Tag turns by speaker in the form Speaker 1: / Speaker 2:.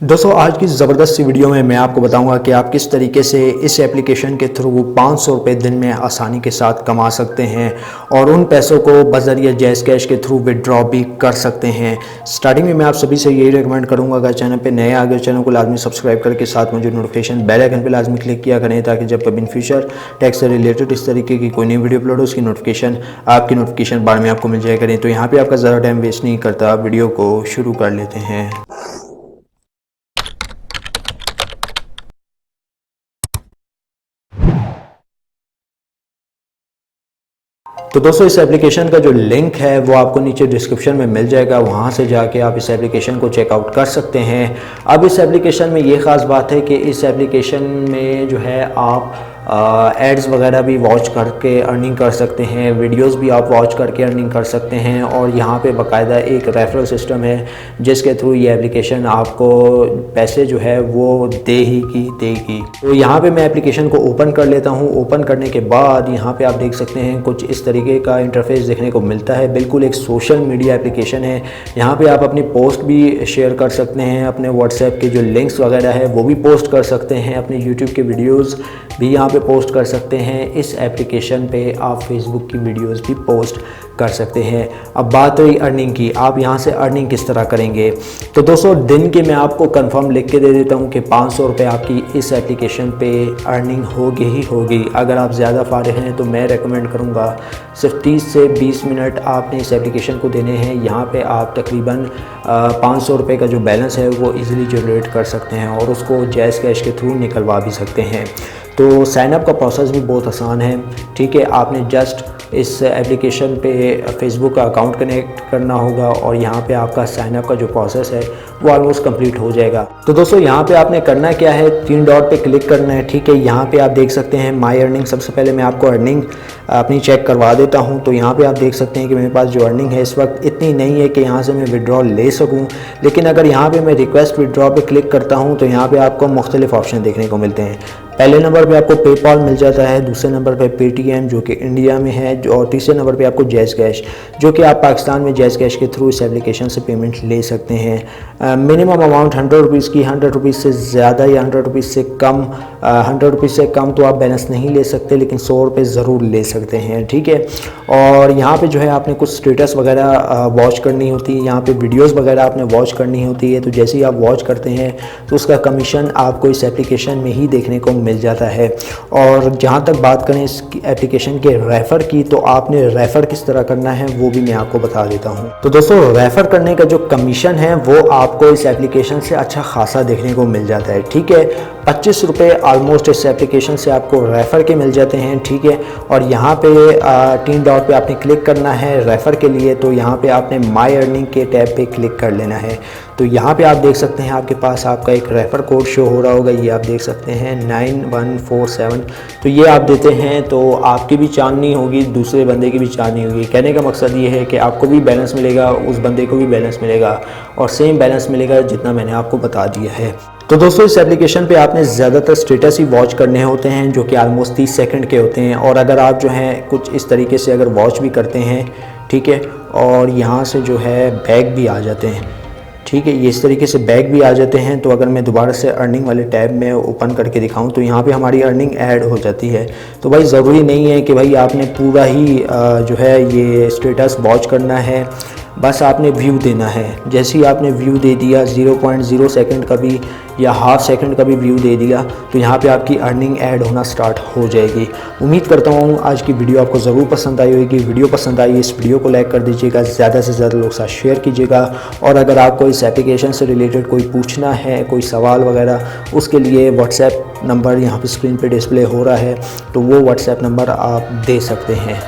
Speaker 1: दोस्तों आज की ज़बरदस्त सी वीडियो में मैं आपको बताऊंगा कि आप किस तरीके से इस एप्लीकेशन के थ्रू 500 रुपये दिन में आसानी के साथ कमा सकते हैं और उन पैसों को बज़रिया जैज़ कैश के थ्रू विड्रॉ भी कर सकते हैं। स्टार्टिंग में मैं आप सभी से यही रिकमेंड करूंगा, अगर चैनल पे नए आ गए चैनल को लाजमी सब्सक्राइब करके साथ में जो नोटिफिकेशन बेल आइकन पर लाजमी क्लिक किया करें, ताकि जब कभी इन फ्यूचर टैक्स से रिलेटेड इस तरीके की कोई नई वीडियो अपलोड हो उसकी नोटिफिकेशन आपकी नोटिफिकेशन बार में आपको मिल जाया करें। तो यहाँ पर आपका ज़्यादा टाइम वेस्ट नहीं करता, वीडियो को शुरू कर लेते हैं। तो दोस्तों इस एप्लीकेशन का जो लिंक है वो आपको नीचे डिस्क्रिप्शन में मिल जाएगा, वहाँ से जाके आप इस एप्लीकेशन को चेकआउट कर सकते हैं। अब इस एप्लीकेशन में ये ख़ास बात है कि इस एप्लीकेशन में जो है आप एड्स वगैरह भी वॉच करके अर्निंग कर सकते हैं, वीडियोस भी आप वॉच करके अर्निंग कर सकते हैं और यहाँ पे बाकायदा एक रेफरल सिस्टम है जिसके थ्रू ये एप्लीकेशन आपको पैसे जो है वो देगी। तो यहाँ पे मैं एप्लीकेशन को ओपन कर लेता हूँ। ओपन करने के बाद यहाँ पे आप देख सकते हैं कुछ इस तरीके का इंटरफेस देखने को मिलता है। बिल्कुल एक सोशल मीडिया एप्लीकेशन है। यहाँ पर आप अपनी पोस्ट भी शेयर कर सकते हैं, अपने व्हाट्सएप के जो लिंक्स वगैरह है वो भी पोस्ट कर सकते हैं, अपने यूट्यूब के वीडियोज़ भी यहाँ पे पोस्ट कर सकते हैं। इस एप्लीकेशन पे आप फेसबुक की वीडियोस भी पोस्ट कर सकते हैं। अब बात रही अर्निंग की, आप यहाँ से अर्निंग किस तरह करेंगे। तो दोस्तों दिन के मैं आपको कंफर्म लिख के दे देता हूँ कि 500 रुपये आपकी इस एप्लीकेशन पे अर्निंग होगी ही होगी। अगर आप ज़्यादा फारिग हैं तो मैं रेकमेंड करूँगा सिर्फ 30 से 20 मिनट आपने इस एप्लीकेशन को देने हैं। यहाँ पे आप तकरीबन 500 रुपये का जो बैलेंस है वो ईज़िली जनरेट कर सकते हैं और उसको जैज़ कैश के थ्रू निकलवा भी सकते हैं। तो साइनअप का प्रोसेस भी बहुत आसान है। ठीक है, आपने जस्ट इस एप्लीकेशन पे फेसबुक का अकाउंट कनेक्ट करना होगा और यहाँ पे आपका साइनअप का जो प्रोसेस है वो ऑलमोस्ट कंप्लीट हो जाएगा। तो दोस्तों यहाँ पे आपने करना क्या है, 3 डॉट पे क्लिक करना है। ठीक है, यहाँ पे आप देख सकते हैं माई अर्निंग। सबसे पहले मैं आपको अर्निंग अपनी चेक करवा देता हूँ। तो यहाँ पे आप देख सकते हैं कि मेरे पास जो अर्निंग है इस वक्त इतनी नहीं है कि यहाँ से मैं विड्रॉ ले सकूँ, लेकिन अगर यहाँ पे मैं रिक्वेस्ट विड्रॉ पे क्लिक करता हूँ तो यहाँ पे आपको मुख्तलिफ ऑप्शन देखने को मिलते हैं। पहले नंबर पे आपको पेपॉल मिल जाता है, दूसरे नंबर पे पेटीएम जो कि इंडिया में है, और तीसरे नंबर पे आपको जैज़ कैश जो कि आप पाकिस्तान में जैज़ कैश के थ्रू इस एप्लीकेशन से पेमेंट ले सकते हैं। मिनिमम अमाउंट 100 रुपीज़ की, 100 रुपीज़ से ज़्यादा या 100 रुपीज़ से कम, 100 रुपीज़ से कम तो आप बैलेंस नहीं ले सकते, लेकिन 100 रुपये ज़रूर ले सकते हैं। ठीक है, और यहाँ पे जो है आपने कुछ स्टेटस वगैरह वॉच करनी होती है, यहाँ पे वीडियोस वगैरह आपने वॉच करनी होती है। तो जैसे ही आप वॉच करते हैं तो उसका कमीशन आपको इस एप्लीकेशन में ही देखने को मिल जाता है। और जहाँ तक बात करें इस एप्लीकेशन के रेफ़र की, तो आपने रेफ़र किस तरह करना है वो भी मैं आपको बता देता हूँ। तो दोस्तों रेफ़र करने का जो कमीशन है वो आपको इस एप्लीकेशन से अच्छा खासा देखने को मिल जाता है। ठीक है, 25 रुपये ऑलमोस्ट इस एप्लीकेशन से आपको रेफ़र के मिल जाते हैं। ठीक है, और यहाँ पे 3 डॉट पे आपने क्लिक करना है रेफ़र के लिए। तो यहाँ पे आपने माई अर्निंग के टैब पे क्लिक कर लेना है। तो यहाँ पे आप देख सकते हैं आपके पास आपका एक रेफ़र कोड शो हो रहा होगा, ये आप देख सकते हैं 9147। तो ये आप देते हैं तो आपकी भी चांदनी होगी, दूसरे बंदे की भी चांदनी होगी। कहने का मकसद ये है कि आपको भी बैलेंस मिलेगा, उस बंदे को भी बैलेंस मिलेगा और सेम बैलेंस मिलेगा जितना मैंने आपको बता दिया है। तो दोस्तों इस एप्लीकेशन पे आपने ज़्यादातर स्टेटस ही वॉच करने होते हैं जो कि आलमोस्ट 30 सेकंड के होते हैं। और अगर आप जो हैं कुछ इस तरीके से अगर वॉच भी करते हैं, ठीक है, और यहाँ से जो है बैक भी आ जाते हैं। ठीक है, ये इस तरीके से बैक भी आ जाते हैं। तो अगर मैं दोबारा से अर्निंग वाले टैब में ओपन करके दिखाऊं तो यहाँ पे हमारी अर्निंग ऐड हो जाती है। तो भाई ज़रूरी नहीं है कि भाई आपने पूरा ही जो है ये स्टेटस वॉच करना है, बस आपने व्यू देना है। जैसे ही आपने व्यू दे दिया, 0.0 सेकंड का भी या हाफ सेकंड का भी व्यू दे दिया, तो यहाँ पे आपकी अर्निंग ऐड होना स्टार्ट हो जाएगी। उम्मीद करता हूँ आज की वीडियो आपको ज़रूर पसंद आई होगी। वीडियो पसंद आई इस वीडियो को लाइक कर दीजिएगा, ज़्यादा से ज़्यादा लोग साथ शेयर कीजिएगा। और अगर आपको इस एप्लीकेशन से रिलेटेड कोई पूछना है, कोई सवाल वगैरह, उसके लिए व्हाट्सएप नंबर यहाँ पर स्क्रीन पर डिस्प्ले हो रहा है, तो वो व्हाट्सएप नंबर आप दे सकते हैं।